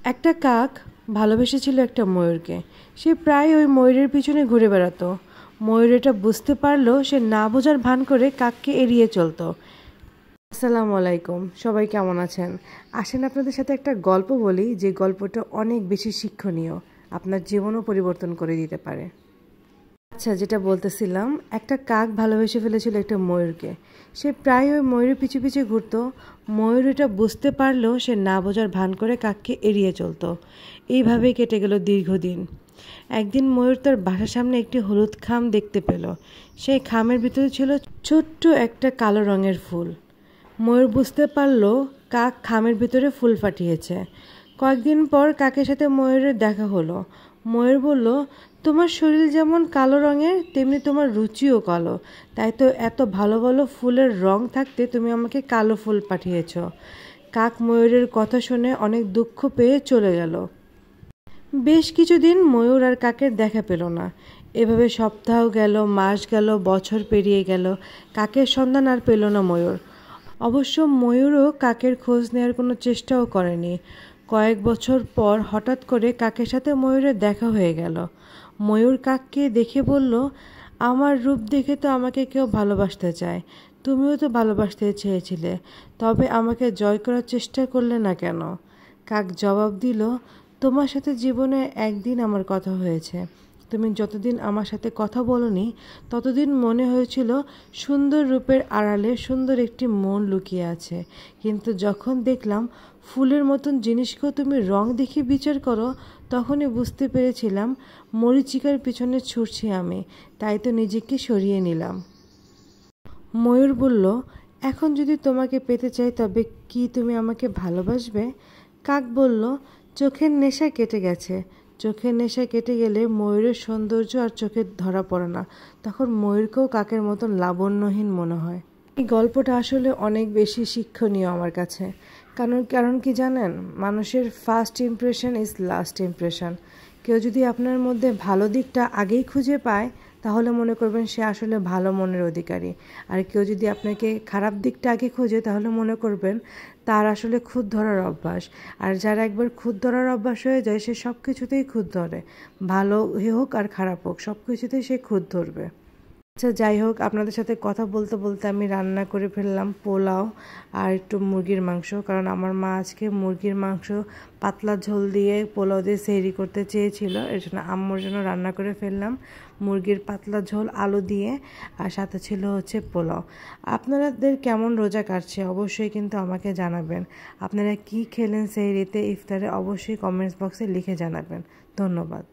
একটা কাক ভালোবেসেছিল একটা ময়ূরকে। সে প্রায় ওই ময়ূরের পিছনে ঘুরে বেড়াতো। ময়ূর এটা বুঝতে পারলো, সে না বোঝার ভান করে কাককে এড়িয়ে চলতো। আসসালামু আলাইকুম, সবাই কেমন আছেন? আসেন আপনাদের সাথে একটা গল্প বলি, যে গল্পটা অনেক বেশি শিক্ষণীয়, আপনার জীবনও পরিবর্তন করে দিতে পারে। আচ্ছা, যেটা বলতেছিলাম, একটা কাক ভালোবেসে ফেলেছিল একটা ময়ূরকে। সে প্রায় ওই ময়ূরের পিছু পিছু ঘুরতো। ময়ূর এটা বুঝতে পারলেও সে না বোঝার ভান করে কাককে এড়িয়ে চলতো। এইভাবেই কেটে গেল দীর্ঘদিন। একদিন ময়ূর তার বাসার সামনে একটি হলুদ খাম দেখতে পেল। সেই খামের ভিতরে ছিল ছোট্ট একটা কালো রঙের ফুল। ময়ূর বুঝতে পারল কাক খামের ভিতরে ফুল ফাটিয়েছে। কয়েকদিন পর কাকের সাথে ময়ূরের দেখা হলো। ময়ূর বলল, তোমার শরীর যেমন কালো রঙের, তেমনি তোমার রুচিও কালো। তাই তো এত ভালো ভালো ফুলের রং থাকতে তুমি আমাকে কালো ফুল পাঠিয়েছ। কাক ময়ূরের কথা শুনে অনেক দুঃখ পেয়ে চলে গেল। বেশ কিছুদিন ময়ূর আর কাকের দেখা পেল না। এভাবে সপ্তাহ গেল, মাস গেল, বছর পেরিয়ে গেল। কাকের সন্ধান আর পেল না ময়ূর। অবশ্য ময়ূরও কাকের খোঁজ নেওয়ার কোনো চেষ্টাও করেনি। কয়েক বছর পর হঠাৎ করে কাকের সাথে ময়ূরের দেখা হয়ে গেল। ময়ূর কাককে দেখে বলল, আমার রূপ দেখে তো আমাকে কেউ ভালোবাসতে চায়। তুমিও তো ভালোবাসতে চেয়েছিলে, তবে আমাকে জয় করার চেষ্টা করলে না কেন? কাক জবাব দিল, তোমার সাথে জীবনে একদিন আমার কথা হয়েছে। তুমি যতদিন আমার সাথে কথা বলোনি, ততদিন মনে হয়েছিল সুন্দর রূপের আড়ালে সুন্দর একটি মন লুকিয়ে আছে। কিন্তু যখন দেখলাম ফুলের মতন জিনিসকেও তুমি রং দেখে বিচার করো, তখনই বুঝতে পেরেছিলাম মরীচিকার পিছনে ছুটছি আমি, তাই তো নিজেকে সরিয়ে নিলাম। ময়ূর বলল, এখন যদি তোমাকে পেতে চাই, তবে কি তুমি আমাকে ভালোবাসবে? কাক বলল, চোখের নেশা কেটে গেছে। চোখের নেশা কেটে গেলে ময়ূরের সৌন্দর্য আর চোখে ধরা পড়ে না। তখন ময়ূরকেও কাকের মতন লাবণ্যহীন মনে হয়। এই গল্পটা আসলে অনেক বেশি শিক্ষণীয় আমার কাছে। কারণ কি জানেন, মানুষের first impression is last impression. কেউ যদি আপনার মধ্যে ভালো দিকটা আগেই খুঁজে পায়, তাহলে মনে করবেন সে আসলে ভালো মনের অধিকারী। আর কেউ যদি আপনাকে খারাপ দিকটা আগে খোঁজে, তাহলে মনে করবেন তার আসলে খুঁত ধরার অভ্যাস। আর যারা একবার খুঁত ধরার অভ্যাস হয়ে যায়, সে সব কিছুতেই খুঁত ধরে। ভালো হোক আর খারাপ হোক, সব কিছুতেই সে খুঁত ধরবে। আচ্ছা, যাই হোক, আপনাদের সাথে কথা বলতে বলতে আমি রান্না করে ফেললাম পোলাও আর একটু মুরগির মাংস। কারণ আমার মা আজকে মুরগির মাংস পাতলা ঝোল দিয়ে পোলাও দিয়ে সেহরি করতে চেয়েছিল, এর জন্য আম্মুর জন্য রান্না করে ফেললাম মুরগির পাতলা ঝোল আলু দিয়ে। আর সাথে ছিল হচ্ছে পোলাও। আপনাদের কেমন রোজা কাটছে অবশ্যই কিন্তু আমাকে জানাবেন। আপনারা কি খেলেন সেহরিতে, ইফতারে, অবশ্যই কমেন্টস বক্সে লিখে জানাবেন। ধন্যবাদ।